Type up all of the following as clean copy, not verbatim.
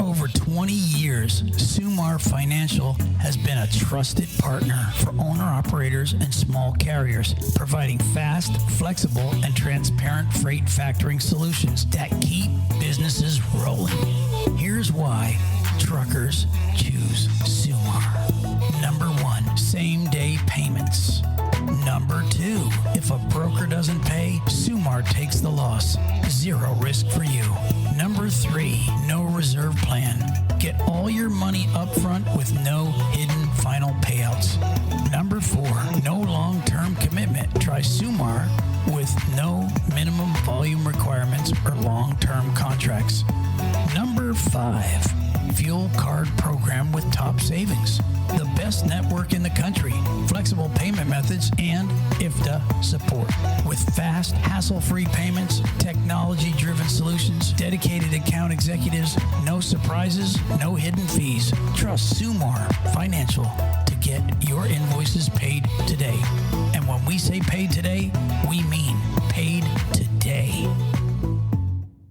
over 20 years, Summar Financial has been a trusted partner for owner-operators and small carriers, providing fast, flexible, and transparent freight factoring solutions that keep businesses rolling. Here's why truckers choose Summar. Number 1, same-day payments. Number 2, if a broker doesn't pay, Summar takes the loss. Zero risk for you. Number 3, no reserve plan. Get all your money up front with no hidden final payouts. Number 4, no long-term commitment. Try Summar with no minimum volume requirements or long-term contracts. Number 5, fuel card program with top savings. The best network in the country, flexible payment methods, and IFTA support. With fast, hassle-free payments, technology-driven solutions, dedicated account executives, no surprises, no hidden fees. Trust Summar Financial to get your invoices paid today. And when we say paid today, we mean paid today.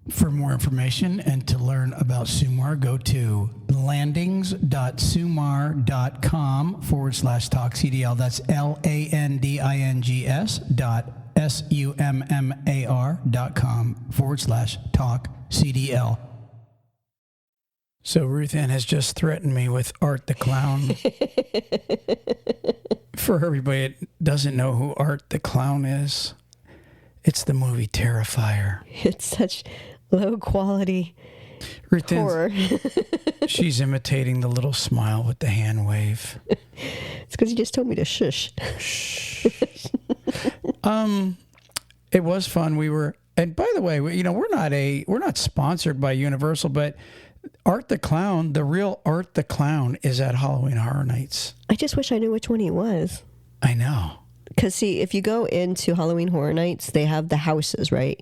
For more information and to learn about Summar, go to landings.summar.com/TalkCDL. That's landings.summar.com/TalkCDL. So Ruth Ann has just threatened me with Art the Clown. For everybody that doesn't know who Art the Clown is, it's the movie Terrifier. It's such low quality Ruth horror. She's imitating the little smile with the hand wave. It's because you just told me to shush. Shh. It was fun. And by the way, we're not sponsored by Universal, but Art the Clown, the real Art the Clown, is at Halloween Horror Nights. I just wish I knew which one he was. I know. Because, see, if you go into Halloween Horror Nights, they have the houses, right?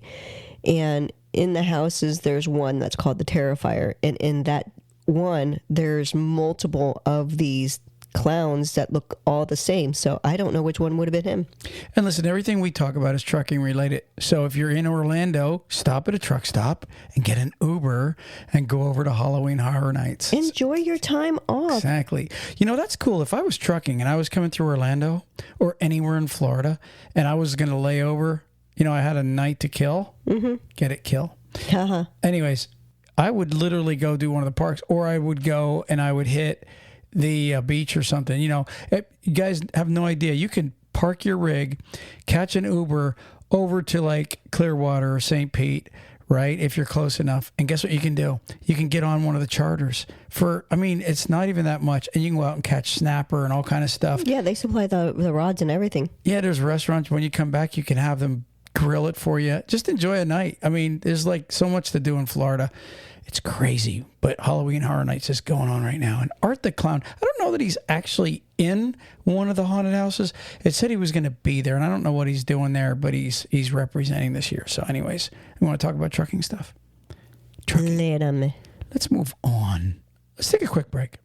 And in the houses, there's one that's called the Terrifier. And in that one, there's multiple of these clowns that look all the same. So I don't know which one would have been him. And listen, everything we talk about is trucking related. So if you're in Orlando, stop at a truck stop and get an Uber and go over to Halloween Horror Nights. Enjoy your time off. Exactly. That's cool. If I was trucking and I was coming through Orlando or anywhere in Florida and I was going to lay over, I had a night to kill. Mm-hmm. Get it, kill. Uh-huh. Anyways, I would literally go do one of the parks, or I would go and I would hit the beach or something. You guys have no idea. You can park your rig, catch an Uber over to like Clearwater or St. Pete, right? If you're close enough. And guess what you can do? You can get on one of the charters it's not even that much. And you can go out and catch snapper and all kind of stuff. Yeah, they supply the rods and everything. Yeah, there's restaurants. When you come back, you can have them grill it for you. Just enjoy a night. There's like so much to do in Florida. It's crazy, but Halloween Horror Nights is going on right now. And Art the Clown, I don't know that he's actually in one of the haunted houses. It said he was going to be there, and I don't know what he's doing there, but he's representing this year. So anyways, we want to talk about trucking stuff. Trucking. Let's move on. Let's take a quick break.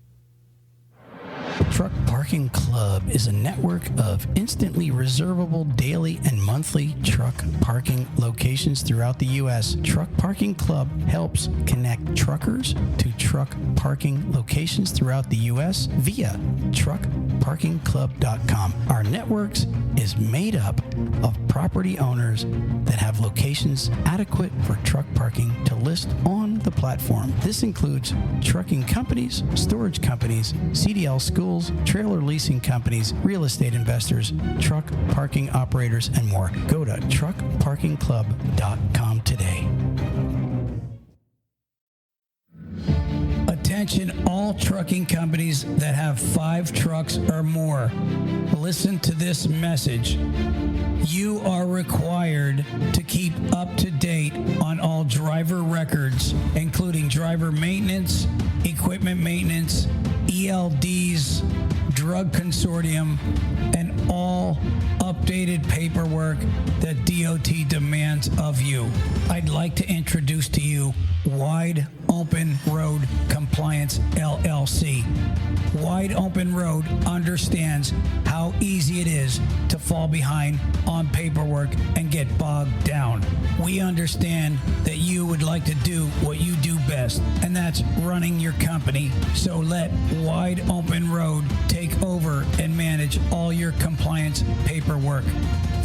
Truck Parking Club is a network of instantly reservable daily and monthly truck parking locations throughout the U.S. Truck Parking Club helps connect truckers to truck parking locations throughout the U.S. via truckparkingclub.com. Our networks is made up of property owners that have locations adequate for truck parking to list on the platform. This includes trucking companies, storage companies, CDL schools, trailer leasing companies, real estate investors, truck parking operators, and more. Go to truckparkingclub.com today. Attention all trucking companies that have 5 trucks or more. Listen to this message. You are required to keep up to date on all driver records, including driver maintenance, equipment maintenance, ELDs, drug consortium, and all updated paperwork that DOT demands of you. I'd like to introduce to you Wide Open Road Compliance, LLC. Wide Open Road understands how easy it is to fall behind on paperwork and get bogged down. We understand that you would like to do what you do best, and that's running your company. So let Wide Open Road take over and manage all your compliance paperwork.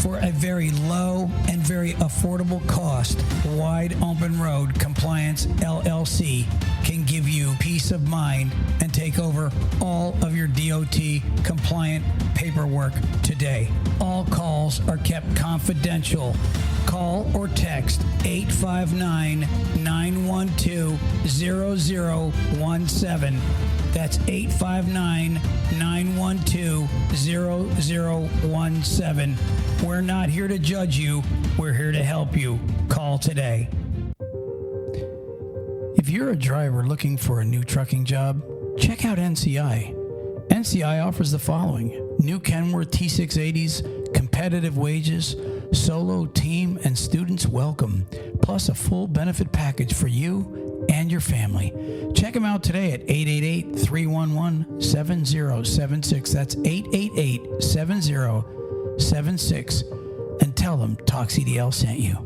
For a very low and very affordable cost, Wide Open Road Compliance LLC can give you peace of mind and take over all of your DOT compliant paperwork today. All calls are kept confidential. Call or text 859-912-0017. That's 859-912-0017. We're not here to judge you. We're here to help you. Call today. If you're a driver looking for a new trucking job, check out NCI. NCI offers the following: new Kenworth T680s, competitive wages, solo, team, and students welcome, plus a full benefit package for you and your family. Check them out today at 888-311-7076. That's 888-7076. And tell them TalkCDL sent you.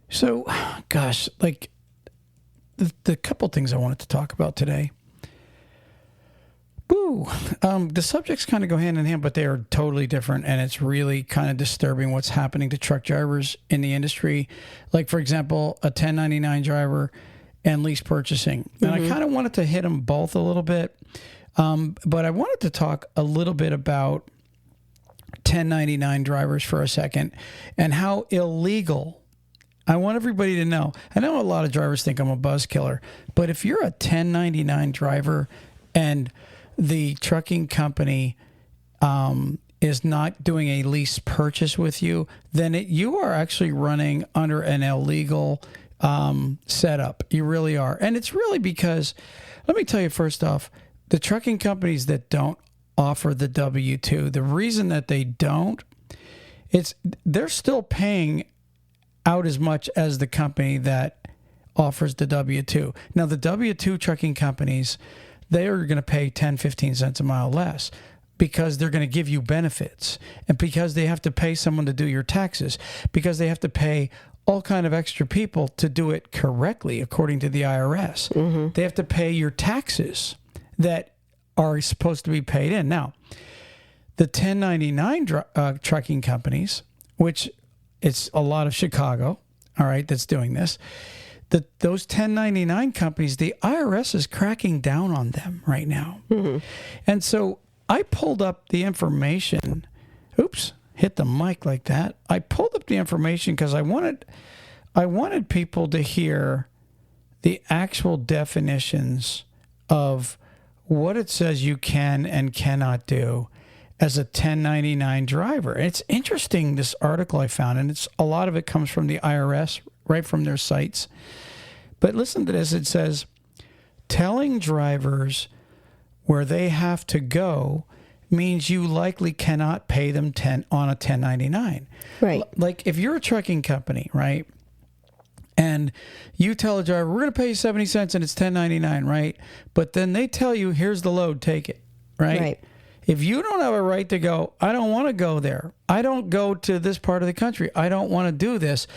So, gosh, like the couple things I wanted to talk about today. The subjects kind of go hand in hand, but they are totally different, and it's really kind of disturbing what's happening to truck drivers in the industry. Like, for example, a 1099 driver and lease purchasing. And I kind of wanted to hit them both a little bit, but I wanted to talk a little bit about 1099 drivers for a second and how illegal. I want everybody to know. I know a lot of drivers think I'm a buzz killer, but if you're a 1099 driver and the trucking company is not doing a lease purchase with you, then you are actually running under an illegal setup. You really are. And it's really because, let me tell you first off, the trucking companies that don't offer the W-2, the reason that they don't, they're still paying out as much as the company that offers the W-2. Now, the W-2 trucking companies, they are going to pay 10, 15 cents a mile less because they're going to give you benefits, and because they have to pay someone to do your taxes, because they have to pay all kind of extra people to do it correctly according to the IRS. They have to pay your taxes that are supposed to be paid in. Now, the 1099 trucking companies, which it's a lot of Chicago, all right, that's doing this. Those 1099 companies, the IRS is cracking down on them right now. And so I pulled up the information. Oops, hit the mic like that. I pulled up the information because I wanted people to hear the actual definitions of what it says you can and cannot do as a 1099 driver. And it's interesting, this article I found, and a lot of it comes from the IRS, right from their sites. But listen to this. It says, telling drivers where they have to go means you likely cannot pay them on a 1099. Right. Like if you're a trucking company, right, and you tell a driver, we're going to pay you 70 cents and it's 1099, right? But then they tell you, here's the load, take it, right? If you don't have a right to go, I don't want to go there. I don't go to this part of the country. I don't want to do this.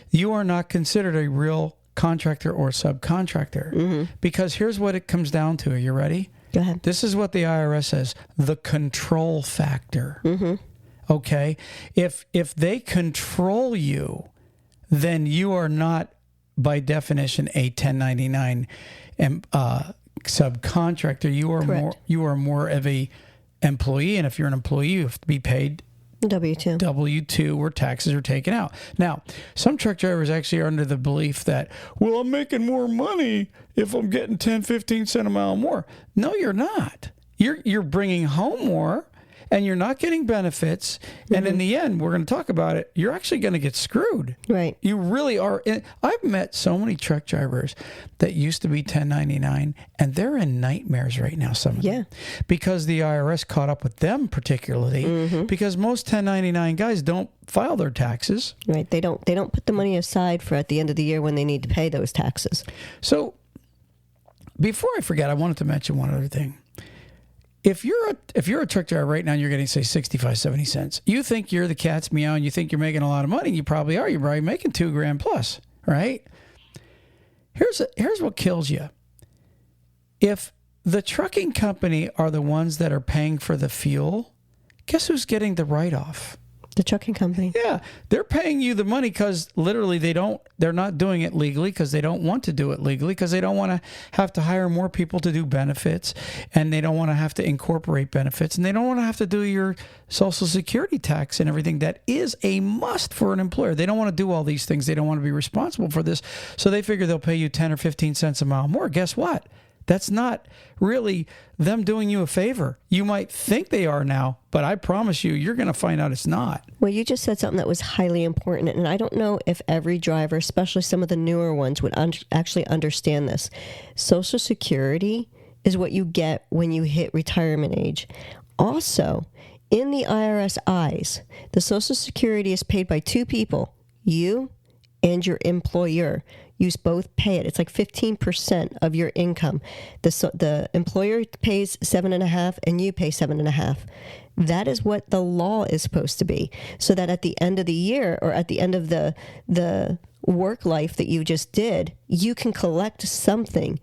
You are not considered a real contractor or subcontractor. Because here's what it comes down to. Are you ready? Go ahead. This is what the IRS says: the control factor. Okay? If they control you, then you are not, by definition, a 1099 subcontractor. You are more of a employee, and if you're an employee, you have to be paid W-2 where taxes are taken out. Now, some truck drivers actually are under the belief that, well, I'm making more money if I'm getting 10, 15 cents a mile more. No, you're not. You're bringing home more, and you're not getting benefits. And in the end, we're going to talk about it, you're actually going to get screwed. Right. You really are. I've met so many truck drivers that used to be 1099, and they're in nightmares right now, some of them. Because the IRS caught up with them particularly, because most 1099 guys don't file their taxes. Right. They don't put the money aside for at the end of the year when they need to pay those taxes. So before I forget, I wanted to mention one other thing. If you're a truck driver right now and you're getting, say, 65, 70 cents, you think you're the cat's meow and you think you're making a lot of money. You probably are. You're probably making $2,000 plus, right? Here's what kills you. If the trucking company are the ones that are paying for the fuel, guess who's getting the write-off? The trucking company. Yeah, they're paying you the money because literally they're not doing it legally because they don't want to do it legally because they don't want to have to hire more people to do benefits, and they don't want to have to incorporate benefits, and they don't want to have to do your Social Security tax and everything that is a must for an employer. They don't want to do all these things. They don't want to be responsible for this. So they figure they'll pay you 10 or 15 cents a mile more. Guess what? That's not really them doing you a favor. You might think they are now, but I promise you, you're going to find out it's not. Well, you just said something that was highly important, and I don't know if every driver, especially some of the newer ones, would actually understand this. Social Security is what you get when you hit retirement age. Also, in the IRS eyes, the Social Security is paid by two people, you and your employer. You both pay it. It's like 15% of your income. The employer pays 7.5%, and you pay 7.5%. That is what the law is supposed to be. So that at the end of the year, or at the end of the work life that you just did, you can collect something.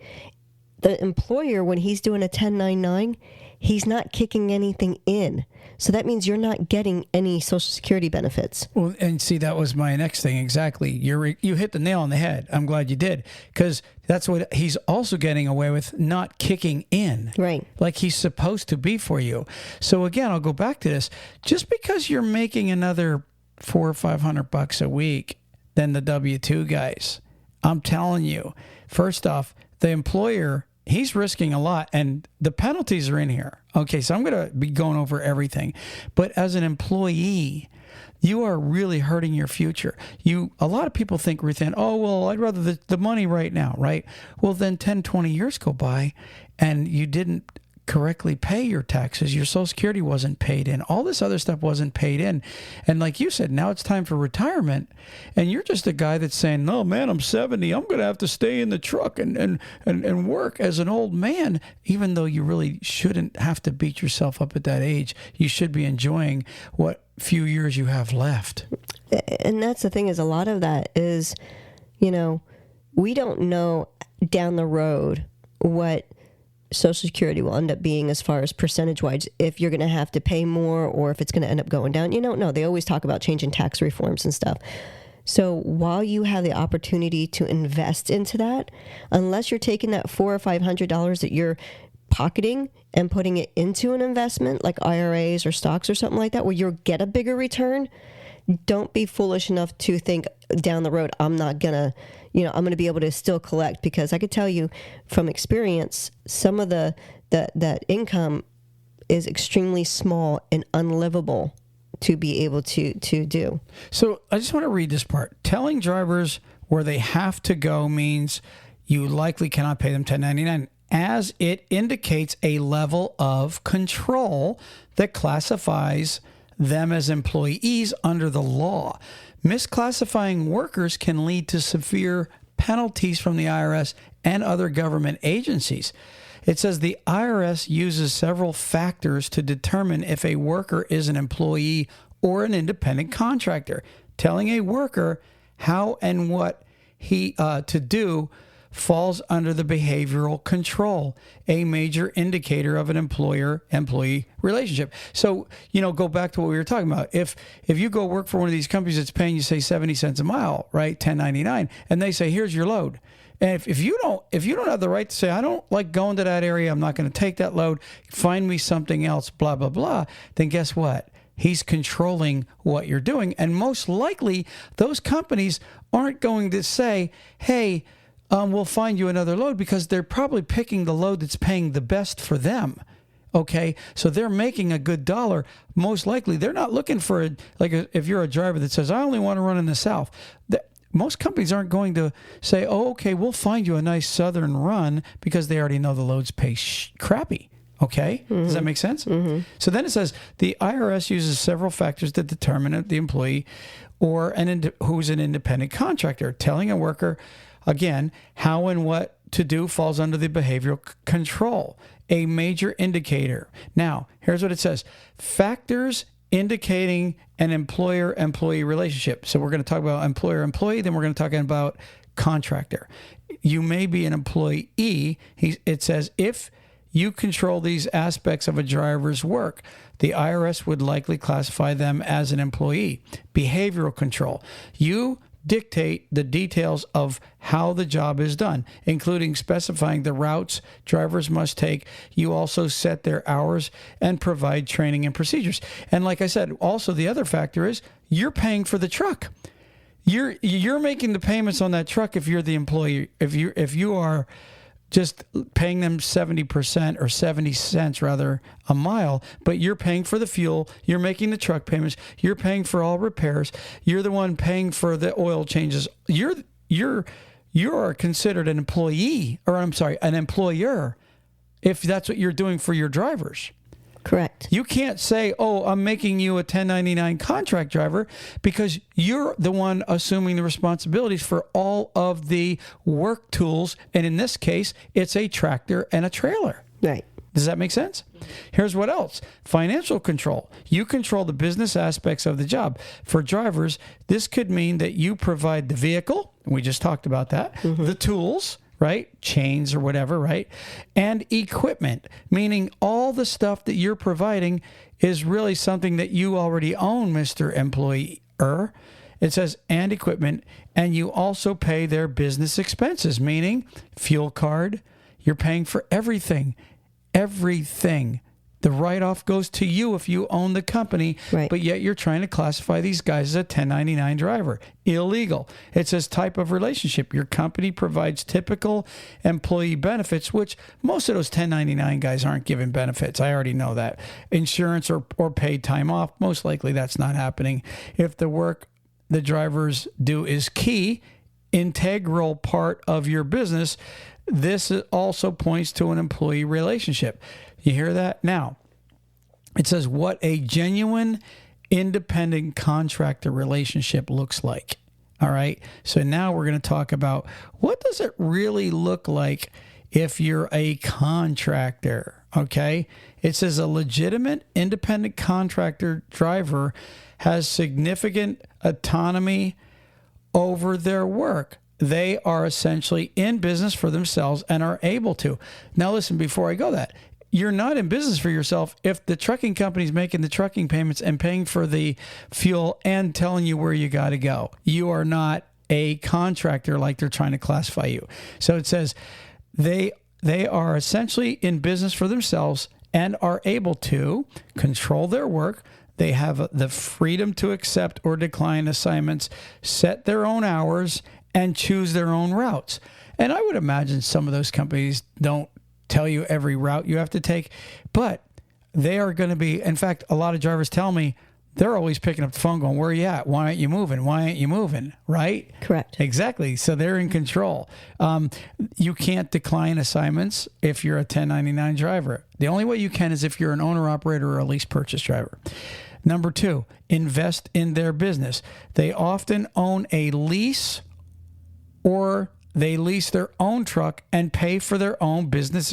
The employer, when he's doing a 1099, he's not kicking anything in. So that means you're not getting any Social Security benefits. Well, and see, that was my next thing. Exactly. You hit the nail on the head. I'm glad you did, because that's what he's also getting away with, not kicking in. Right. Like he's supposed to be for you. So again, I'll go back to this. Just because you're making another $400 or $500 a week than the W-2 guys, I'm telling you, first off, the employer, he's risking a lot, and the penalties are in here. Okay, so I'm going to be going over everything. But as an employee, you are really hurting your future. A lot of people think, Ruthann, oh, well, I'd rather the money right now, right? Well, then 10, 20 years go by, and you didn't correctly pay your taxes. Your Social Security wasn't paid in. All this other stuff wasn't paid in. And like you said, now it's time for retirement. And you're just a guy that's saying, no, man, I'm 70. I'm going to have to stay in the truck and work as an old man, even though you really shouldn't have to beat yourself up at that age. You should be enjoying what few years you have left. And that's the thing, is a lot of that is, we don't know down the road what Social Security will end up being as far as percentage-wise, if you're going to have to pay more or if it's going to end up going down. You don't know. They always talk about changing tax reforms and stuff. So while you have the opportunity to invest into that, unless you're taking that $400 or $500 that you're pocketing and putting it into an investment like IRAs or stocks or something like that, where you'll get a bigger return, don't be foolish enough to think down the road, I'm not going to, I'm going to be able to still collect, because I could tell you from experience, some of that income is extremely small and unlivable to be able to do. So I just want to read this part. Telling drivers where they have to go means you likely cannot pay them 1099, as it indicates a level of control that classifies them as employees under the law. Misclassifying workers can lead to severe penalties from the IRS and other government agencies. It says the IRS uses several factors to determine if a worker is an employee or an independent contractor. Telling a worker how and what he to do falls under the behavioral control, a major indicator of an employer-employee relationship. So, go back to what we were talking about. If you go work for one of these companies that's paying you, say, 70 cents a mile, right, 1099, and they say, here's your load. And if you don't have the right to say, I don't like going to that area, I'm not going to take that load, find me something else, blah, blah, blah, then guess what? He's controlling what you're doing. And most likely, those companies aren't going to say, hey, we'll find you another load, because they're probably picking the load that's paying the best for them. Okay, so they're making a good dollar. Most likely, they're not looking for if you're a driver that says, I only want to run in the South. Most companies aren't going to say, oh, okay, we'll find you a nice southern run, because they already know the loads pay crappy. Okay, mm-hmm. Does that make sense? Mm-hmm. So then it says the IRS uses several factors to determine if the employee or who's an independent contractor. Telling a worker, again, how and what to do falls under the behavioral control, a major indicator. Now, here's what it says. Factors indicating an employer-employee relationship. So we're going to talk about employer-employee, then we're going to talk about contractor. You may be an employee. It says if you control these aspects of a driver's work, the IRS would likely classify them as an employee. Behavioral control. You dictate the details of how the job is done, including specifying the routes drivers must take. You also set their hours and provide training and procedures. And like I said, also the other factor is you're paying for the truck. You're making the payments on that truck if you're the employee. If you are just paying them 70% or 70 cents rather a mile, but you're paying for the fuel, you're making the truck payments, you're paying for all repairs, you're the one paying for the oil changes. You are considered an employee, or I'm sorry, an employer, if that's what you're doing for your drivers. Correct. You can't say, oh, I'm making you a 1099 contract driver, because you're the one assuming the responsibilities for all of the work tools. And in this case, it's a tractor and a trailer. Right. Does that make sense? Here's what else. Financial control. You control the business aspects of the job. For drivers, this could mean that you provide the vehicle. We just talked about that. Mm-hmm. The tools, right? Chains or whatever, right? And equipment, meaning all the stuff that you're providing is really something that you already own, Mr. Employer. It says, and equipment, and you also pay their business expenses, meaning fuel card. You're paying for everything. Everything. The write-off goes to you if you own the company, right. But yet you're trying to classify these guys as a 1099 driver. Illegal. It says type of relationship. Your company provides typical employee benefits, which most of those 1099 guys aren't given benefits. I already know that. Insurance or paid time off, most likely that's not happening. If the work the drivers do is key, integral part of your business, this also points to an employee relationship. You hear that? Now, it says what a genuine independent contractor relationship looks like. All right. So now we're going to talk about what does it really look like if you're a contractor. Okay. It says a legitimate independent contractor driver has significant autonomy over their work. They are essentially in business for themselves and are able to. Now, listen, before I go that, you're not in business for yourself if the trucking company's making the trucking payments and paying for the fuel and telling you where you got to go. You are not a contractor like they're trying to classify you. So it says they are essentially in business for themselves and are able to control their work. They have the freedom to accept or decline assignments, set their own hours, and choose their own routes. And I would imagine some of those companies don't tell you every route you have to take, but they are going to be, in fact, a lot of drivers tell me they're always picking up the phone going, where are you at? Why aren't you moving? Why aren't you moving? Right? Correct. Exactly. So they're in control. You can't decline assignments if you're a 1099 driver. The only way you can is if you're an owner operator or a lease purchase driver. Number 2, invest in their business. They often own a lease or they lease their own truck and pay for their own business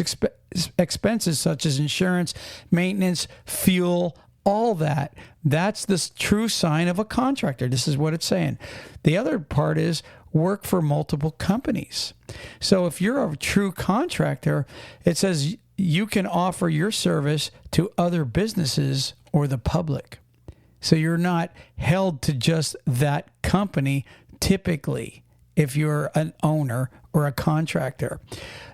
expenses such as insurance, maintenance, fuel, all that. That's the true sign of a contractor. This is what it's saying. The other part is work for multiple companies. So if you're a true contractor, it says you can offer your service to other businesses or the public. So you're not held to just that company typically, if you're an owner or a contractor.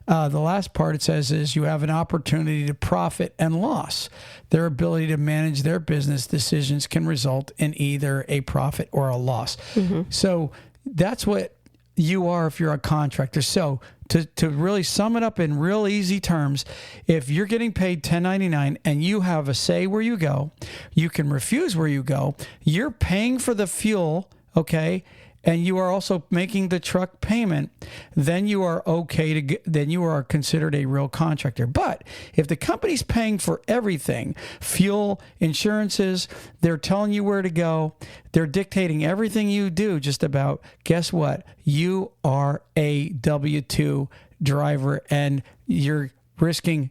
The last part it says is you have an opportunity to profit and loss. Their ability to manage their business decisions can result in either a profit or a loss. Mm-hmm. So that's what you are if you're a contractor. So to really sum it up in real easy terms, if you're getting paid $10.99 and you have a say where you go, you can refuse where you go, you're paying for the fuel, okay, and you are also making the truck payment, then you are okay to then you are considered a real contractor. But if the company's paying for everything, fuel, insurances, they're telling you where to go, they're dictating everything you do just about, guess what? You are a W-2 driver and you're risking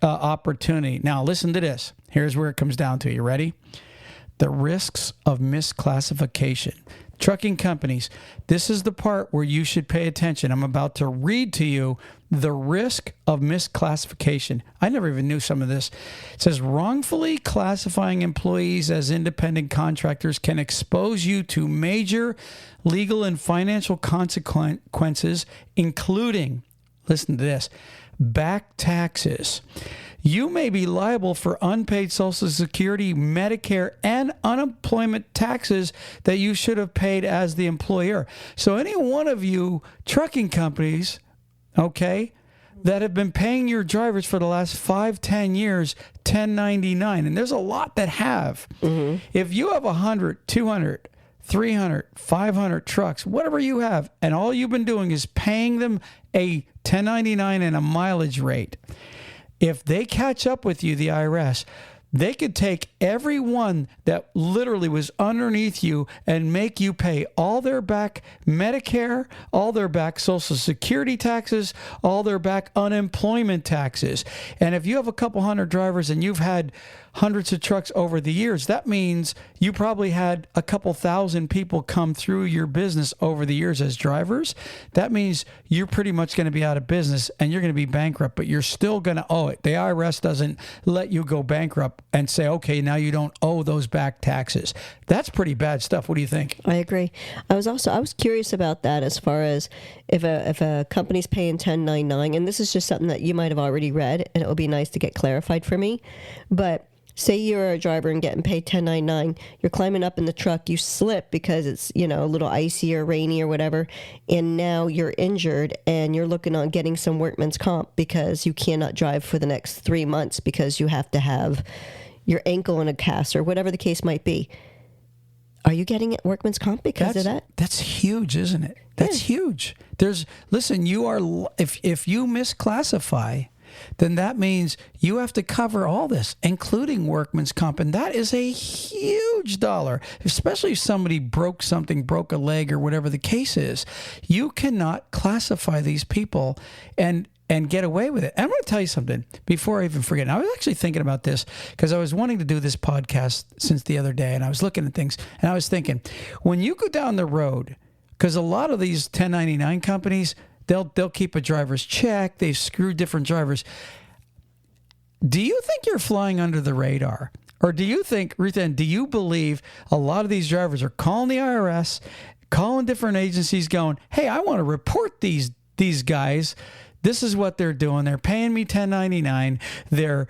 opportunity. Now listen to this. Here's where it comes down to. You ready? The risks of misclassification. trucking companies, this is the part where you should pay attention. I'm about to read to you the risk of misclassification. I never even knew some of this. It says wrongfully classifying employees as independent contractors can expose you to major legal and financial consequences, including, listen to this, back taxes. You may be liable for unpaid Social Security, Medicare, and unemployment taxes that you should have paid as the employer. So any one of you trucking companies, okay, that have been paying your drivers for the last 5-10 years 1099, and there's a lot that have. If you have 100, 200, 300, 500 trucks, whatever you have, and all you've been doing is paying them a 1099 and a mileage rate, if they catch up with you, the IRS, they could take every one that literally was underneath you and make you pay all their back Medicare, all their back Social Security taxes, all their back unemployment taxes. And if you have a couple hundred drivers and you've had hundreds of trucks over the years, that means you probably had a couple thousand people come through your business over the years as drivers. That means you're pretty much going to be out of business and you're going to be bankrupt, but you're still going to owe it. The IRS doesn't let you go bankrupt and say, okay, now you don't owe those back taxes. That's pretty bad stuff. What do you think? I agree. I was curious about that as far as if a company's paying 1099, and this is just something that you might have already read, and it would be nice to get clarified for me. But say you're a driver and getting paid 1099, you're climbing up in the truck, you slip because it's, a little icy or rainy or whatever, and now you're injured and you're looking on getting some workman's comp because you cannot drive for the next 3 months because you have to have your ankle in a cast or whatever the case might be. Are you getting workman's comp because of that? That's huge, isn't it? That's huge. Listen, you are, if you misclassify, then that means you have to cover all this, including workman's comp. And that is a huge dollar, especially if somebody broke a leg or whatever the case is. You cannot classify these people and get away with it. And I'm going to tell you something before I even forget. And I was actually thinking about this because I was wanting to do this podcast since the other day, and I was looking at things, and I was thinking, when you go down the road, because a lot of these 1099 companies, They'll keep a driver's check. They've screwed different drivers. Do you think you're flying under the radar? Or do you think, Ruthann, do you believe a lot of these drivers are calling the IRS, calling different agencies going, hey, I want to report these guys. This is what they're doing. They're paying me 1099. They're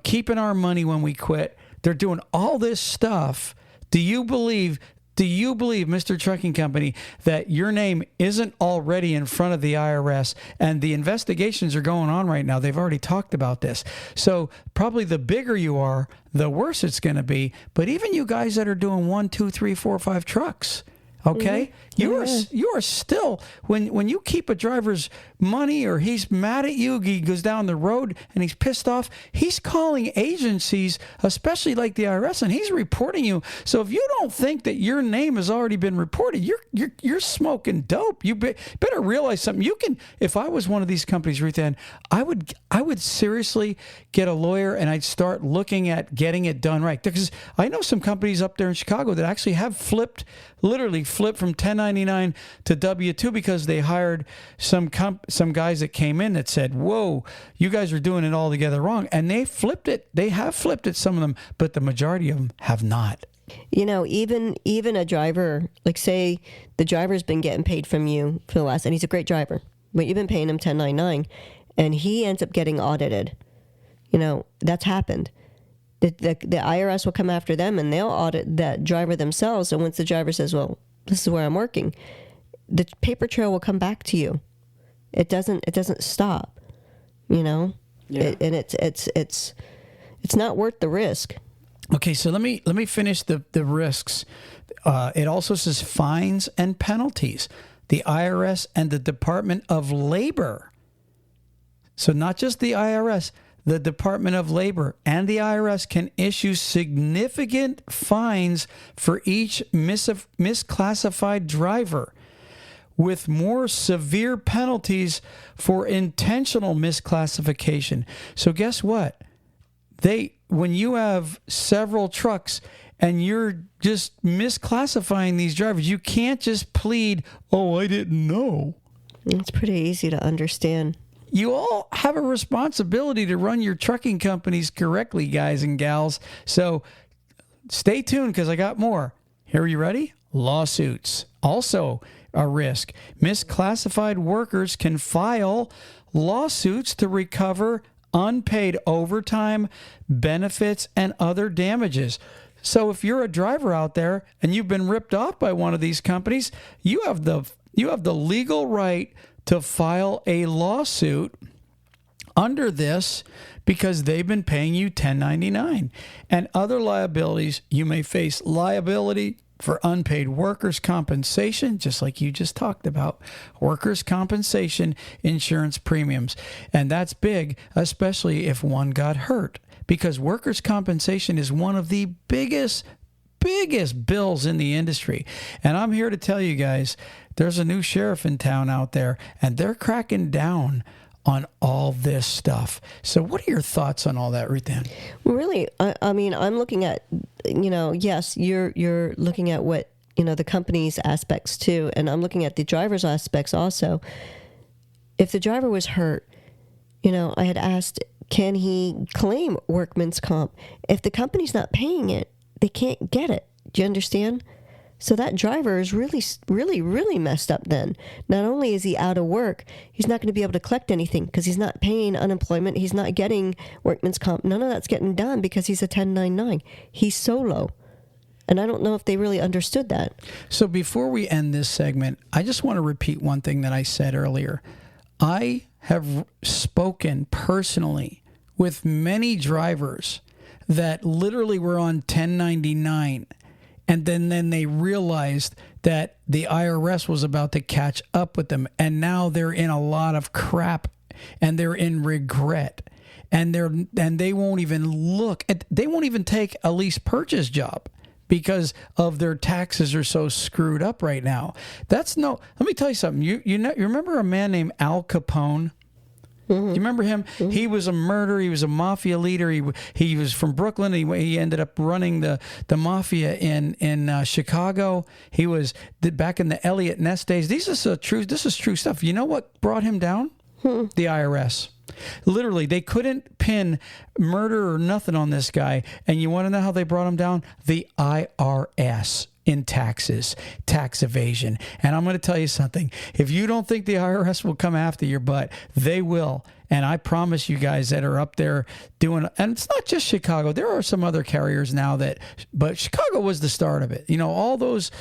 keeping our money when we quit. They're doing all this stuff. Do you believe, Mr. Trucking Company, that your name isn't already in front of the IRS and the investigations are going on right now? They've already talked about this. So probably the bigger you are, the worse it's going to be. But even you guys that are doing 1, 2, 3, 4, 5 trucks, okay? Mm-hmm. You are still, when you keep a driver's money or he's mad at you, he goes down the road and he's pissed off, he's calling agencies, especially like the IRS, and he's reporting you. So if you don't think that your name has already been reported, you're smoking dope. You better realize something. You can, if I was one of these companies, Ruthann, I would seriously get a lawyer and I'd start looking at getting it done right. Because I know some companies up there in Chicago that actually have literally flipped from 1099 to W-2 because they hired some guys that came in that said, whoa, you guys are doing it all together wrong. And they flipped it. They have flipped it, some of them, but the majority of them have not. Even a driver, like say the driver's been getting paid from you for the last, and he's a great driver, but you've been paying him 1099 and he ends up getting audited. That's happened. The IRS will come after them and they'll audit that driver themselves. And once the driver says, well, this is where I'm working, the paper trail will come back to you. It doesn't stop, Yeah. And it's not worth the risk. Okay, so let me finish the risks. It also says fines and penalties. The IRS and the Department of Labor. So not just the IRS, the Department of Labor and the IRS can issue significant fines for each misclassified driver, with more severe penalties for intentional misclassification. So guess what? When you have several trucks and you're just misclassifying these drivers. You can't just plead, oh, I didn't know. It's pretty easy to understand. You all have a responsibility to run your trucking companies correctly, guys and gals. So stay tuned because I got more. Here, are you ready? Lawsuits. Also a risk. Misclassified workers can file lawsuits to recover unpaid overtime, benefits, and other damages. So if you're a driver out there and you've been ripped off by one of these companies, you have the legal right to file a lawsuit under this because they've been paying you 1099. And other liabilities, you may face liability for unpaid workers' compensation, just like you just talked about, workers' compensation insurance premiums. And that's big, especially if one got hurt, because workers' compensation is one of the biggest bills in the industry. And I'm here to tell you guys, there's a new sheriff in town out there, and they're cracking down on all this stuff. So what are your thoughts on all that, Ruth Ann? Really, I mean, I'm looking at, yes, you're looking at what, the company's aspects too, and I'm looking at the driver's aspects also. If the driver was hurt, I had asked, can he claim workman's comp? If the company's not paying it, they can't get it. Do you understand? So that driver is really messed up then. Not only is he out of work, he's not going to be able to collect anything because he's not paying unemployment. He's not getting workman's comp. None of that's getting done because he's a 1099. He's solo. And I don't know if they really understood that. So before we end this segment, I just want to repeat one thing that I said earlier. I have spoken personally with many drivers that literally were on 1099. And then they realized that the IRS was about to catch up with them. And now they're in a lot of crap and they're in regret. And they won't even look at, they won't even take a lease purchase job because of their taxes are so screwed up right now. Let me tell you something. You remember a man named Al Capone? Mm-hmm. Do you remember him? Mm-hmm. He was a murderer. He was a mafia leader. He was from Brooklyn. He ended up running the mafia in Chicago. He was back in the Elliot Ness days. This is true stuff. You know what brought him down? The IRS. Literally, they couldn't pin murder or nothing on this guy. And you want to know how they brought him down? The IRS. In taxes, tax evasion. And I'm going to tell you something. If you don't think the IRS will come after your butt, they will. And I promise you guys that are up there doing, and it's not just Chicago. There are some other carriers now but Chicago was the start of it. All those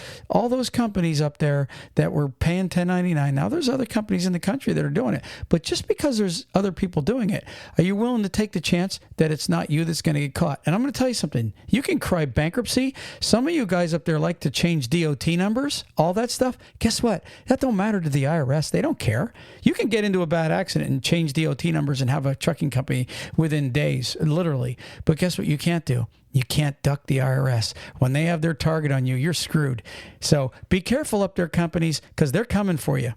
companies up there that were paying 1099. Now there's other companies in the country that are doing it. But just because there's other people doing it, are you willing to take the chance that it's not you that's going to get caught? And I'm going to tell you something. You can cry bankruptcy. Some of you guys up there like to change DOT numbers, all that stuff. Guess what? That don't matter to the IRS. They don't care. You can get into a bad accident and change DOT numbers and have a trucking company within days, literally. But guess what you can't do? You can't duck the IRS. When they have their target on you, you're screwed. So be careful up there, companies, because they're coming for you.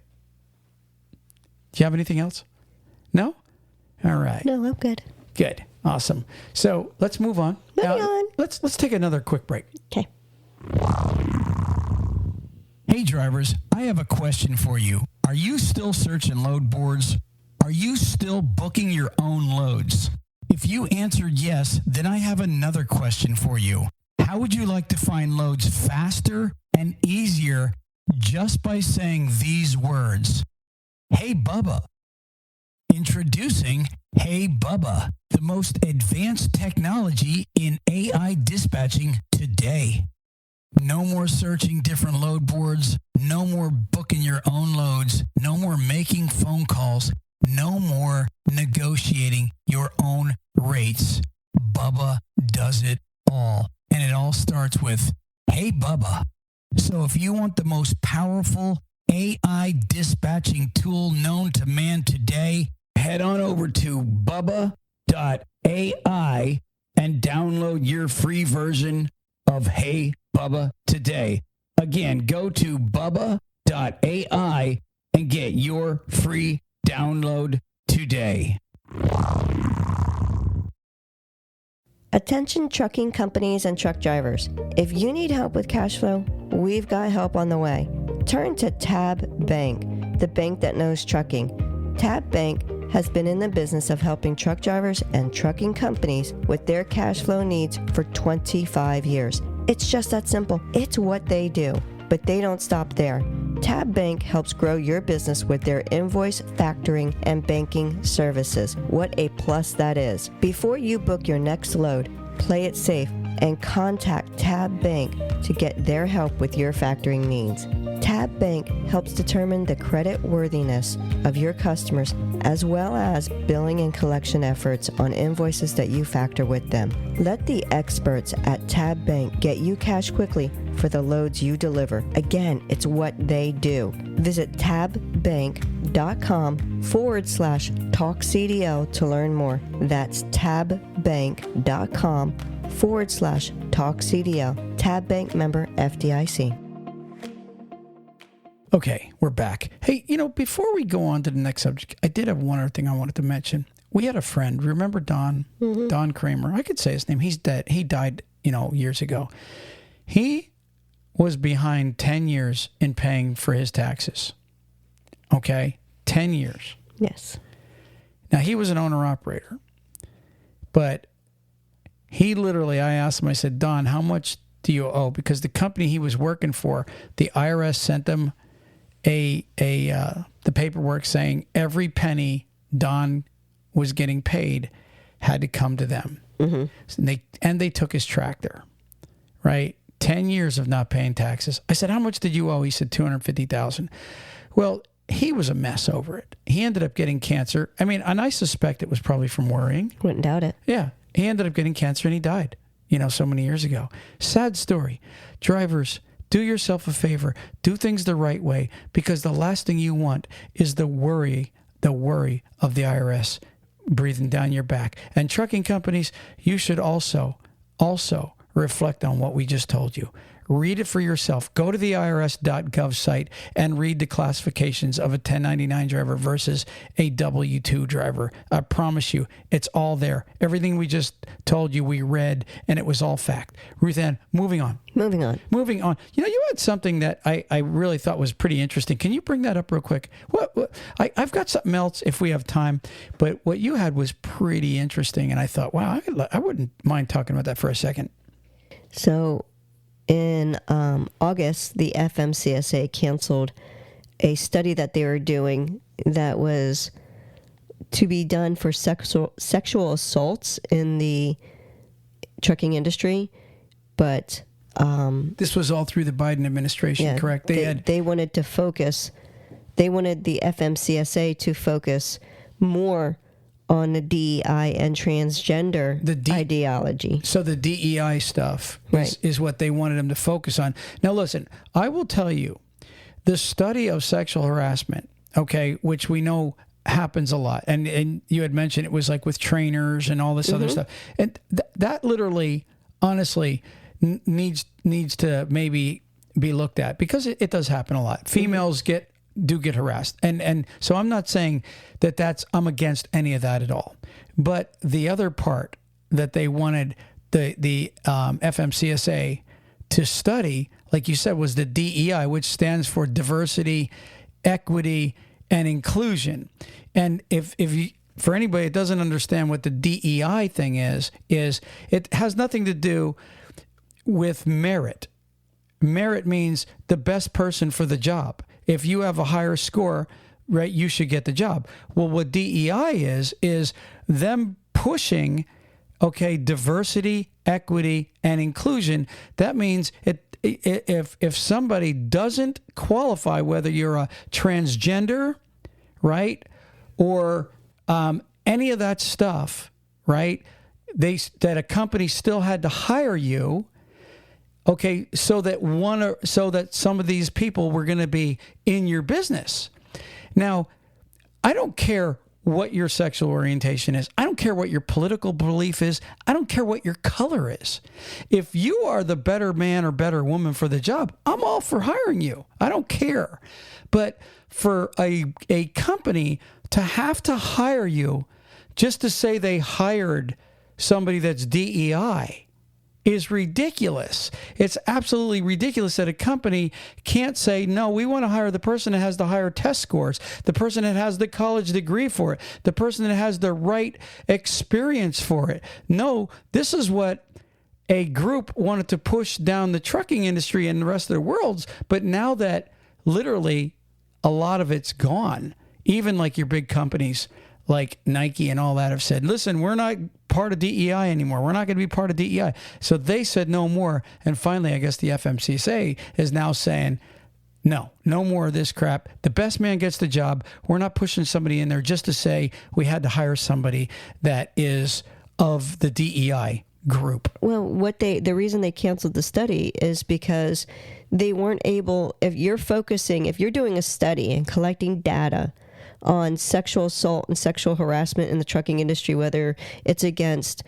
Do you have anything else? No? All right. No, I'm good. Good. Awesome. So let's move on. Moving on. Let's take another quick break. Okay. Hey drivers, I have a question for you. Are you still searching load boards? Are you still booking your own loads? If you answered yes, then I have another question for you. How would you like to find loads faster and easier just by saying these words? Hey Bubba. Introducing Hey Bubba, the most advanced technology in AI dispatching today. No more searching different load boards, no more booking your own loads, no more making phone calls, no more negotiating your own rates. Bubba does it all. And it all starts with, Hey Bubba. So if you want the most powerful AI dispatching tool known to man today, head on over to bubba.ai and download your free version of Hey Bubba today. Again, go to bubba.ai and get your free download today. Attention trucking companies and truck drivers. If you need help with cash flow, we've got help on the way. Turn to Tab Bank, the bank that knows trucking. Tab Bank has been in the business of helping truck drivers and trucking companies with their cash flow needs for 25 years. It's just that simple. It's what they do. But they don't stop there. Tab Bank helps grow your business with their invoice, factoring, and banking services. What a plus that is. Before you book your next load, play it safe and contact Tab Bank to get their help with your factoring needs. Tab Bank helps determine the credit worthiness of your customers as well as billing and collection efforts on invoices that you factor with them. Let the experts at Tab Bank get you cash quickly for the loads you deliver. Again, it's what they do. Visit tabbank.com/TalkCDL to learn more. That's tabbank.com/TalkCDL. Tab Bank member FDIC. Okay, we're back. Hey, before we go on to the next subject, I did have one other thing I wanted to mention. We had a friend, remember Don? Mm-hmm. Don Kramer. I could say his name. He's dead. He died, years ago. He was behind 10 years in paying for his taxes. Okay? 10 years. Yes. Now, he was an owner-operator, but he literally, I asked him, I said, Don, how much do you owe? Because the company he was working for, the IRS sent him the paperwork saying every penny Don was getting paid had to come to them. Mm-hmm. And they took his tractor, right? 10 years of not paying taxes. I said, how much did you owe? He said, $250,000. Well, he was a mess over it. He ended up getting cancer. And I suspect it was probably from worrying. Wouldn't doubt it. Yeah. He ended up getting cancer and he died, so many years ago. Sad story. Drivers, do yourself a favor. Do things the right way, because the last thing you want is the worry of the IRS breathing down your back. And trucking companies, you should also reflect on what we just told you. Read it for yourself. Go to the irs.gov site and read the classifications of a 1099 driver versus a W-2 driver. I promise you, it's all there. Everything we just told you, we read, and it was all fact. Ruth Ann, moving on. Moving on. You had something that I really thought was pretty interesting. Can you bring that up real quick? I've got something else if we have time, but what you had was pretty interesting, and I thought, wow, I wouldn't mind talking about that for a second. So in August, the FMCSA canceled a study that they were doing that was to be done for sexual assaults in the trucking industry. But this was all through the Biden administration, correct? They wanted to focus. They wanted the FMCSA to focus more on the DEI and transgender ideology. So the DEI stuff right. is what they wanted them to focus on. Now, listen, I will tell you, the study of sexual harassment, okay, which we know happens a lot, and you had mentioned it was like with trainers and all this other stuff, and that literally, honestly, needs to maybe be looked at, because it does happen a lot. Females do get harassed. And so I'm not saying I'm against any of that at all. But the other part that they wanted the FMCSA to study, like you said, was the DEI, which stands for diversity, equity, and inclusion. And if you, for anybody that doesn't understand what the DEI thing is it has nothing to do with merit. Merit means the best person for the job. If you have a higher score, right, you should get the job. Well, what DEI is them pushing, diversity, equity, and inclusion. That means if somebody doesn't qualify, whether you're a transgender, right, or any of that stuff, right, that a company still had to hire you. Okay, so that some of these people were going to be in your business. Now, I don't care what your sexual orientation is. I don't care what your political belief is. I don't care what your color is. If you are the better man or better woman for the job, I'm all for hiring you. I don't care. But for a company to have to hire you just to say they hired somebody that's DEI is ridiculous. It's absolutely ridiculous that a company can't say, no, we want to hire the person that has the higher test scores, the person that has the college degree for it, the person that has the right experience for it. No, this is what a group wanted to push down the trucking industry and the rest of the world. But now that literally a lot of it's gone, even like your big companies like Nike and all that have said, listen, we're not part of DEI anymore. We're not going to be part of DEI. So they said no more. And finally, I guess the FMCSA is now saying, no more of this crap. The best man gets the job. We're not pushing somebody in there just to say we had to hire somebody that is of the DEI group. Well, the reason they canceled the study is because they weren't able, if you're doing a study and collecting data on sexual assault and sexual harassment in the trucking industry, whether it's against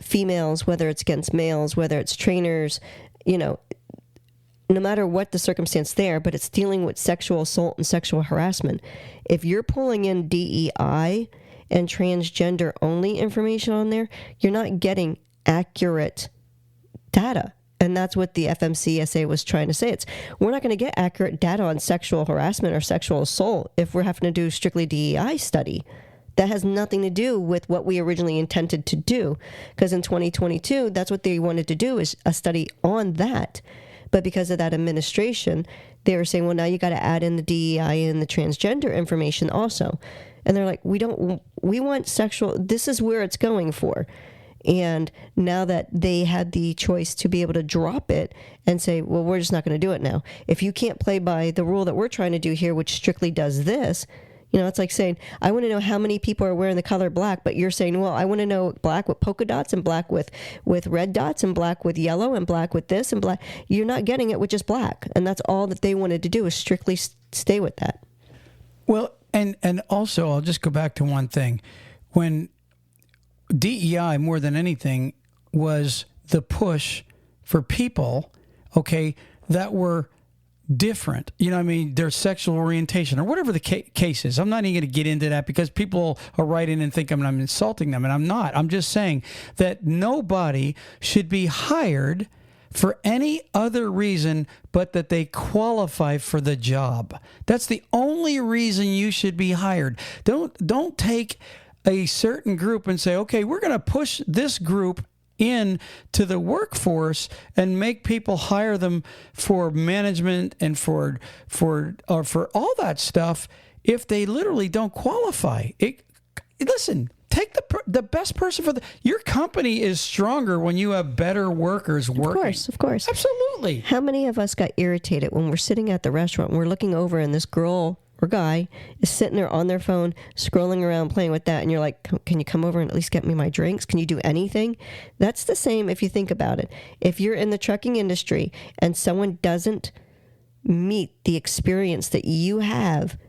females, whether it's against males, whether it's trainers, no matter what the circumstance there, but it's dealing with sexual assault and sexual harassment. If you're pulling in DEI and transgender only information on there, you're not getting accurate data. And that's what the FMCSA was trying to say. We're not going to get accurate data on sexual harassment or sexual assault if we're having to do strictly DEI study. That has nothing to do with what we originally intended to do. Because in 2022, that's what they wanted to do, is a study on that. But because of that administration, they were saying, well, now you got to add in the DEI and the transgender information also. And they're like, we want sexual, this is where it's going for. And now that they had the choice to be able to drop it and say, well, we're just not going to do it now. If you can't play by the rule that we're trying to do here, which strictly does this, it's like saying, I want to know how many people are wearing the color black, but you're saying, well, I want to know black with polka dots and black with red dots and black with yellow and black with this and black. You're not getting it with just black. And that's all that they wanted to do, is strictly stay with that. Well, and also, I'll just go back to one thing. When DEI, more than anything, was the push for people, that were different. Their sexual orientation or whatever the case is. I'm not even going to get into that because people are writing and think I'm insulting them, and I'm not. I'm just saying that nobody should be hired for any other reason but that they qualify for the job. That's the only reason you should be hired. Don't take a certain group and say, okay, we're going to push this group in to the workforce and make people hire them for management and for all that stuff if they literally don't qualify. Listen, take the best person for your company is stronger when you have better workers working. Of course. Absolutely. How many of us got irritated when we're sitting at the restaurant and we're looking over and this girl or guy is sitting there on their phone, scrolling around, playing with that, and you're like, can you come over and at least get me my drinks? Can you do anything? That's the same if you think about it. If you're in the trucking industry and someone doesn't meet the experience that you have,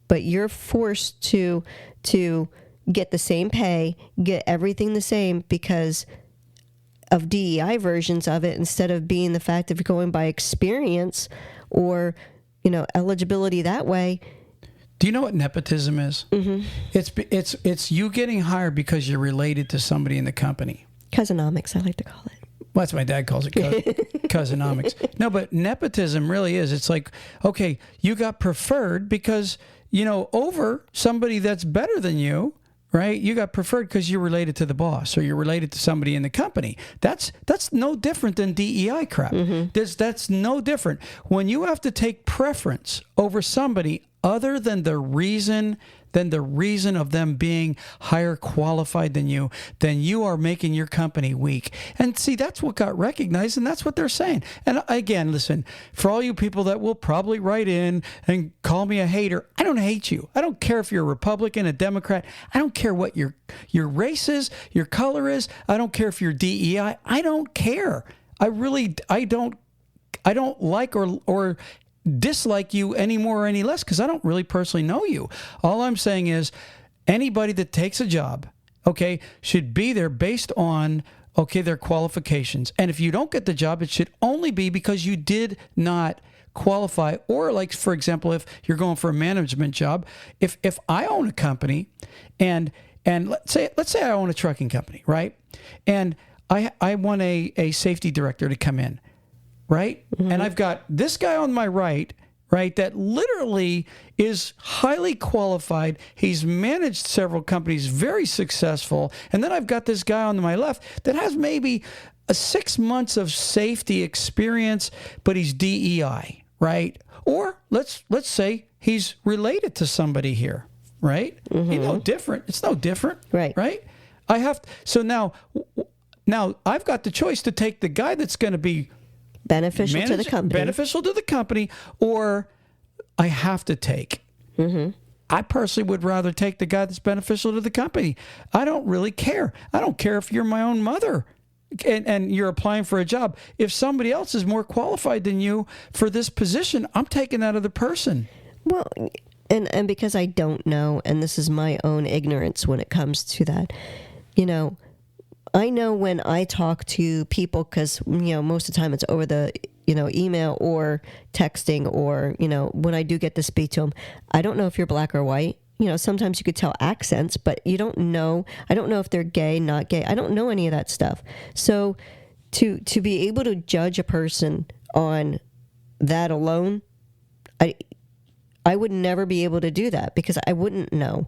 but you're forced to get the same pay, get everything the same because of DEI versions of it, instead of being the fact of going by experience or, eligibility that way. Do you know what nepotism is? Mm-hmm. It's you getting hired because you're related to somebody in the company. Cousinomics, I like to call it. Well, that's what my dad calls it, cousinomics. No, but nepotism really is. It's like, okay, you got preferred because, over somebody that's better than you, right? You got preferred because you're related to the boss or you're related to somebody in the company. That's no different than DEI crap. Mm-hmm. That's no different. When you have to take preference over somebody other than the reason of them being higher qualified than you, then you are making your company weak. And see, that's what got recognized, and that's what they're saying. And again, listen, for all you people that will probably write in and call me a hater, I don't hate you. I don't care if you're a Republican, a Democrat. I don't care what your race is, your color is. I don't care if you're DEI. I don't care. I don't like or dislike you any more or any less because I don't really personally know you. All I'm saying is anybody that takes a job, should be there based on, their qualifications. And if you don't get the job, it should only be because you did not qualify. Or like, for example, if you're going for a management job, if I own a company and And let's say I own a trucking company, right? And I want a safety director to come in, right? And I've got this guy on my right, that literally is highly qualified. He's managed several companies, very successful. And then I've got this guy on my left that has maybe 6 months of safety experience, but he's DEI, right? Or let's say he's related to somebody here, right? It's no different. It's no different, right? So now I've got the choice to take the guy that's going to be beneficial to the company, or I have to take. I personally would rather take the guy that's beneficial to the company. I don't really care. I don't care if you're my own mother and you're applying for a job. If somebody else is more qualified than you for this position, I'm taking that other person. Well, and because I don't know, and this is my own ignorance when it comes to that, I know when I talk to people, because, most of the time it's over the, email or texting, or, when I do get to speak to them, I don't know if you're black or white. Sometimes you could tell accents, but you don't know. I don't know if they're gay, not gay. I don't know any of that stuff. So to be able to judge a person on that alone, I would never be able to do that because I wouldn't know.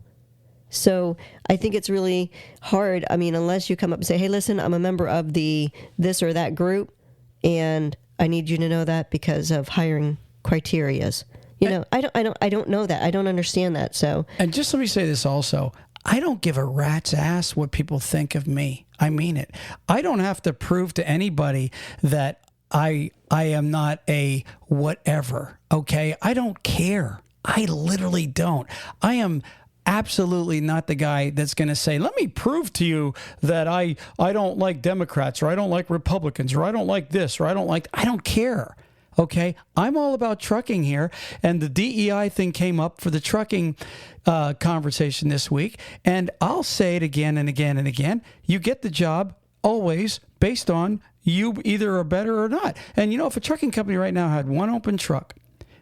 So I think it's really hard. I mean, unless you come up and say, hey, listen, I'm a member of this or that group, and I need you to know that because of hiring criterias. I don't know that. I don't understand that. So, and just let me say this also. I don't give a rat's ass what people think of me. I mean it. I don't have to prove to anybody that I am not a whatever. Okay. I don't care. I literally don't. I am absolutely not the guy that's going to say, let me prove to you that I don't like Democrats, or I don't like Republicans, or I don't like this, or I don't care. Okay. I'm all about trucking here. And the DEI thing came up for the trucking conversation this week. And I'll say it again and again and again. You get the job always based on you either are better or not. And if a trucking company right now had one open truck,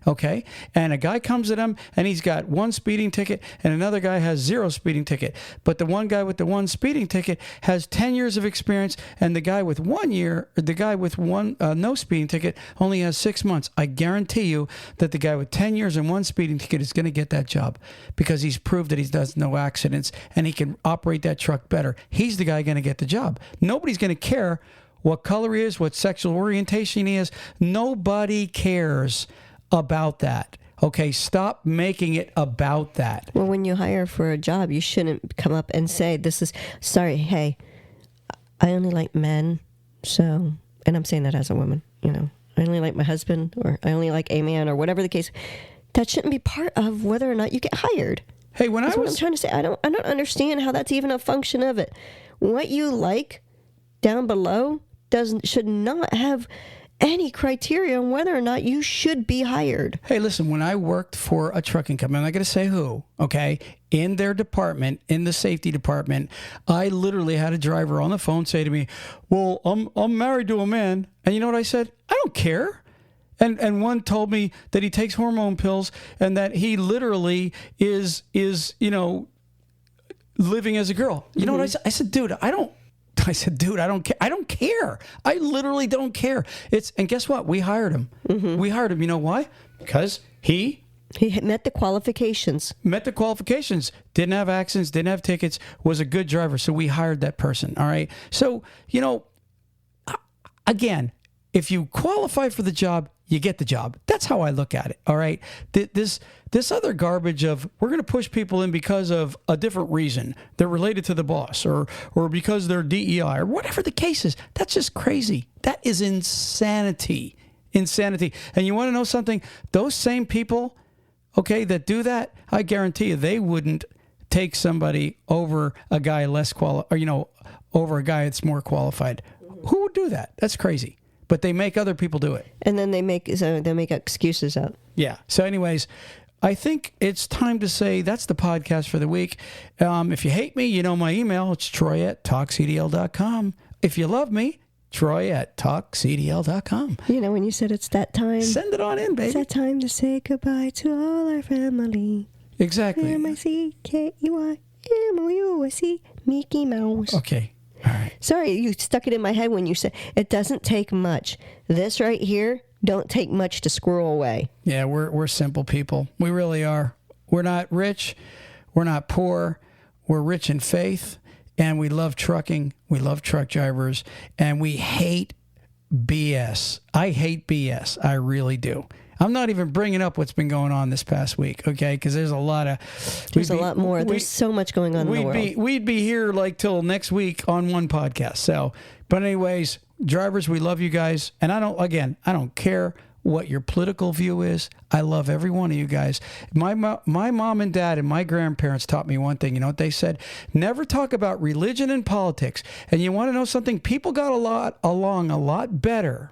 okay, and a guy comes at him and he's got one speeding ticket and another guy has 0 speeding ticket, but the one guy with the 1 speeding ticket has 10 years of experience, and the guy with 1 year, or the guy with no speeding ticket only has 6 months. I guarantee you that the guy with 10 years and 1 speeding ticket is going to get that job because he's proved that he does no accidents and he can operate that truck better. He's the guy going to get the job. Nobody's going to care what color he is, what sexual orientation he is. Nobody cares about that. Okay, stop making it about that. Well, when you hire for a job, you shouldn't come up and say, hey, I only like men, so, and I'm saying that as a woman, I only like my husband, or I only like a man, or whatever the case. That shouldn't be part of whether or not you get hired. Hey, what I'm trying to say. I don't understand how that's even a function of it. What you like down below should not have any criteria on whether or not you should be hired. Hey, listen, when I worked for a trucking company, I'm not going to say who, okay, in their department, in the safety department, I literally had a driver on the phone say to me, well, I'm married to a man. And you know what I said? I don't care. And one told me that he takes hormone pills and that he literally is living as a girl. You know what I said? I said, dude, I don't care. I don't care. I literally don't care. And guess what? We hired him. We hired him. You know why? Because he met the qualifications. Didn't have accidents, didn't have tickets, was a good driver. So we hired that person. All right. So, again, if you qualify for the job, you get the job. That's how I look at it. All right. This other garbage of we're going to push people in because of a different reason. They're related to the boss or because they're DEI or whatever the case is. That's just crazy. That is insanity. Insanity. And you want to know something? Those same people, okay, that do that, I guarantee you they wouldn't take somebody over a guy less qualified, over a guy that's more qualified. Who would do that? That's crazy. But they make other people do it. And then they make excuses up. Yeah. So anyways, I think it's time to say that's the podcast for the week. If you hate me, you know my email. It's troy@talkcdl.com. If you love me, troy@talkcdl.com. When you said it's that time. Send it on in, baby. It's that time to say goodbye to all our family. Exactly. MICKEY. M-O-U-S-E, Mickey Mouse. Okay. All right. Sorry, you stuck it in my head when you said it doesn't take much. This right here don't take much to squirrel away. Yeah, we're simple people. We really are. We're not rich. We're not poor. We're rich in faith, and we love trucking. We love truck drivers, and we hate BS. I hate BS. I really do. I'm not even bringing up what's been going on this past week, okay? Because there's a lot of... There's a lot more. There's so much going on in the world. We'd be here like till next week on one podcast. So, but anyways, drivers, we love you guys. And I don't care what your political view is. I love every one of you guys. My mom and dad and my grandparents taught me one thing. You know what they said? Never talk about religion and politics. And you want to know something? People got along a lot better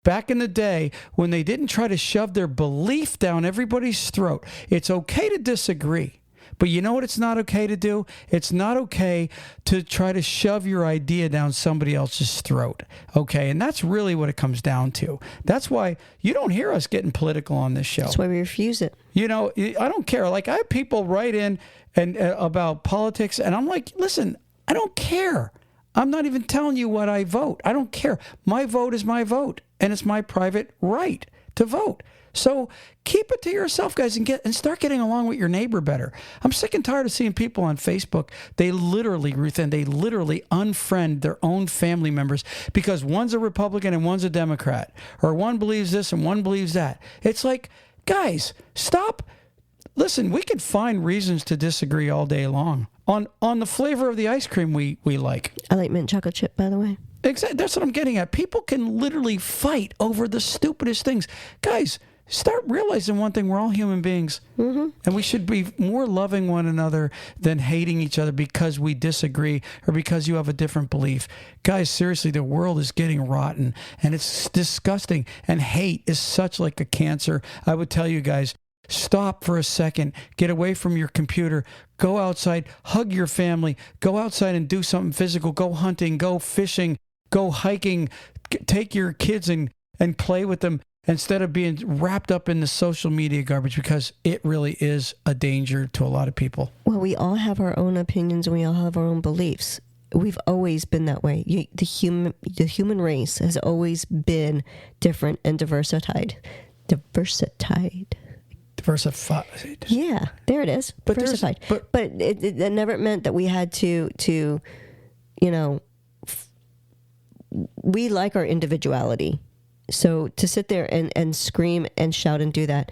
back in the day when they didn't try to shove their belief down everybody's throat. It's okay to disagree. But you know what it's not okay to do? It's not okay to try to shove your idea down somebody else's throat. Okay? And that's really what it comes down to. That's why you don't hear us getting political on this show. That's why we refuse it. You know, I don't care. Like, I have people write in and about politics, and I'm like, listen, I don't care. I'm not even telling you what I vote. I don't care. My vote is my vote, and it's my private right to vote. So keep it to yourself, guys, and start getting along with your neighbor better. I'm sick and tired of seeing people on Facebook. They literally, Ruth Ann, unfriend their own family members because one's a Republican and one's a Democrat, or one believes this and one believes that. It's like, guys, stop. Listen, we could find reasons to disagree all day long on the flavor of the ice cream we like. I like mint chocolate chip, by the way. Exactly. That's what I'm getting at. People can literally fight over the stupidest things. Guys, start realizing one thing. We're all human beings. Mm-hmm. And we should be more loving one another than hating each other because we disagree or because you have a different belief. Guys, seriously, the world is getting rotten and it's disgusting. And hate is such like a cancer. I would tell you guys, stop for a second, get away from your computer, go outside, hug your family, go outside and do something physical, go hunting, go fishing, go hiking, take your kids and play with them instead of being wrapped up in the social media garbage because it really is a danger to a lot of people. Well, we all have our own opinions and we all have our own beliefs. We've always been that way. The human race has always been different and diversified. Yeah, there it is. But diversified. But it never meant that we had to you know, we like our individuality. So to sit there and scream and shout and do that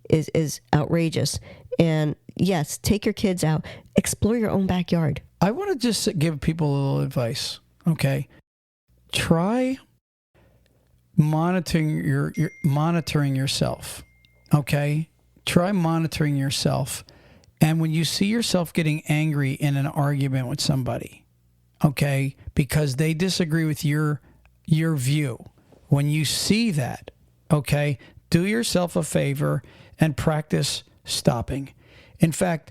is outrageous. And yes, take your kids out, explore your own backyard. I want to just give people a little advice. Okay, try monitoring yourself. Okay, try monitoring yourself, and when you see yourself getting angry in an argument with somebody, okay, because they disagree with your view. When you see that, okay, do yourself a favor and practice stopping. In fact,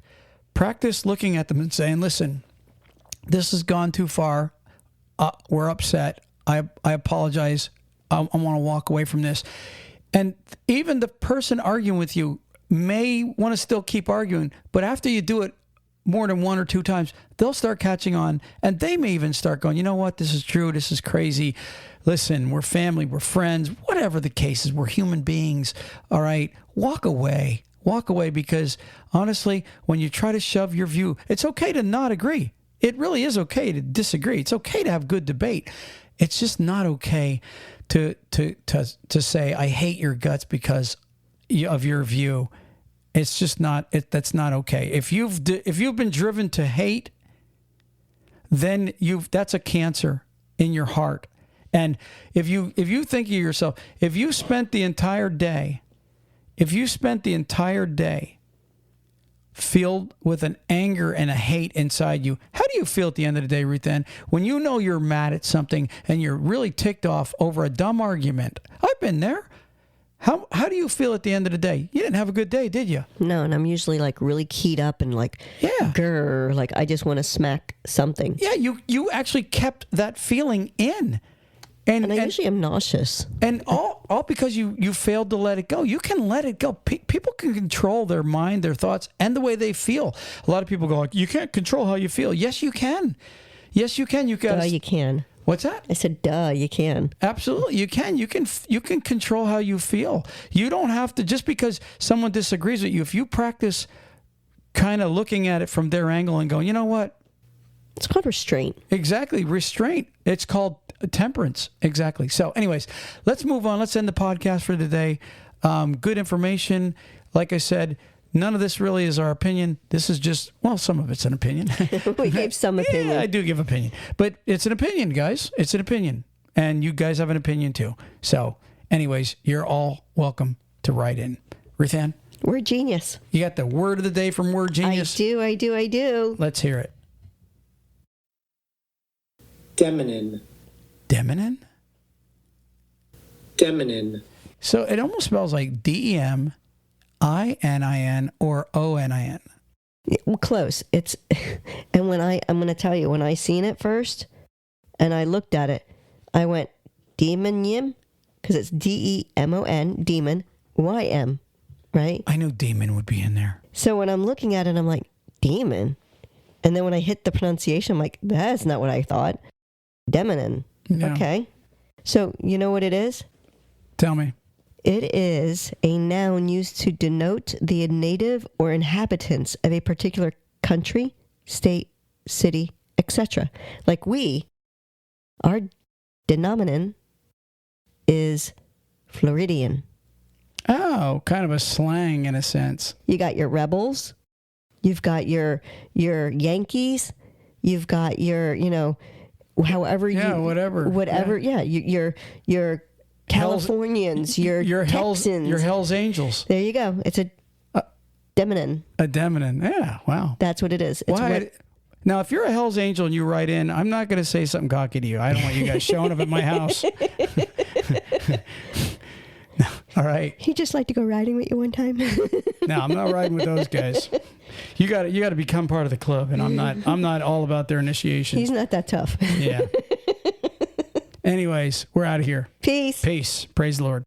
practice looking at them and saying, listen, this has gone too far. We're upset. I apologize. I want to walk away from this. And even the person arguing with you may want to still keep arguing, but after you do it more than one or two times, they'll start catching on, and they may even start going, you know what, this is true, this is crazy. Listen, we're family, we're friends, whatever the case is, we're human beings, all right? Walk away. Walk away because, honestly, when you try to shove your view, it's okay to not agree. It really is okay to disagree. It's okay to have good debate. It's just not okay to say, I hate your guts because of your view. It's just not, that's not okay. If you've been driven to hate, then that's a cancer in your heart. And if you think of yourself, if you spent the entire day filled with an anger and a hate inside you, how do you feel at the end of the day, Ruth Ann? When you know you're mad at something and you're really ticked off over a dumb argument. I've been there. How do you feel at the end of the day? You didn't have a good day, did you? No, and I'm usually like really keyed up and like, grr, like I just want to smack something. Yeah, you actually kept that feeling in. And I usually am nauseous. And all because you failed to let it go. You can let it go. People can control their mind, their thoughts, and the way they feel. A lot of people go like, you can't control how you feel. Yes, you can. Yes, you can. You can. What's that? I said, duh, you can. Absolutely, you can. You can control how you feel. You don't have to, just because someone disagrees with you, if you practice kind of looking at it from their angle and going, you know what? It's called restraint. Exactly, restraint. It's called temperance. Exactly. So anyways, let's move on. Let's end the podcast for today. Good information. Like I said, none of this really is our opinion. This is just, well, some of it's an opinion. We gave some opinion. Yeah, I do give opinion. But it's an opinion, guys. It's an opinion. And you guys have an opinion too. So anyways, you're all welcome to write in. Ruthann? Word genius. You got the word of the day from Word Genius? I do. Let's hear it. Deminin. Deminin? Deminin. So it almost spells like DEMININ or ONIN. Well, close. It's, and I'm going to tell you, when I seen it first and I looked at it, I went, demon, because it's DEMON, demon, YM, right? I knew demon would be in there. So when I'm looking at it, I'm like, demon? And then when I hit the pronunciation, I'm like, that's not what I thought. Deminin. Yeah. Okay. So you know what it is? Tell me. It is a noun used to denote the native or inhabitants of a particular country, state, city, etc. Like our denominator is Floridian. Oh, kind of a slang in a sense. You got your rebels, you've got your Yankees, you've got your, however whatever. Yeah, your Californians, your Texans, your Hell's Angels. There you go. It's a deminin. A deminin. Yeah, wow. That's what it is. It's now, if you're a Hell's Angel and you write in, I'm not going to say something cocky to you. I don't want you guys showing up at my house. All right. He'd just like to go riding with you one time. No, I'm not riding with those guys. You got to become part of the club, and I'm not all about their initiation. He's not that tough. Yeah. Anyways, we're out of here. Peace. Peace. Praise the Lord.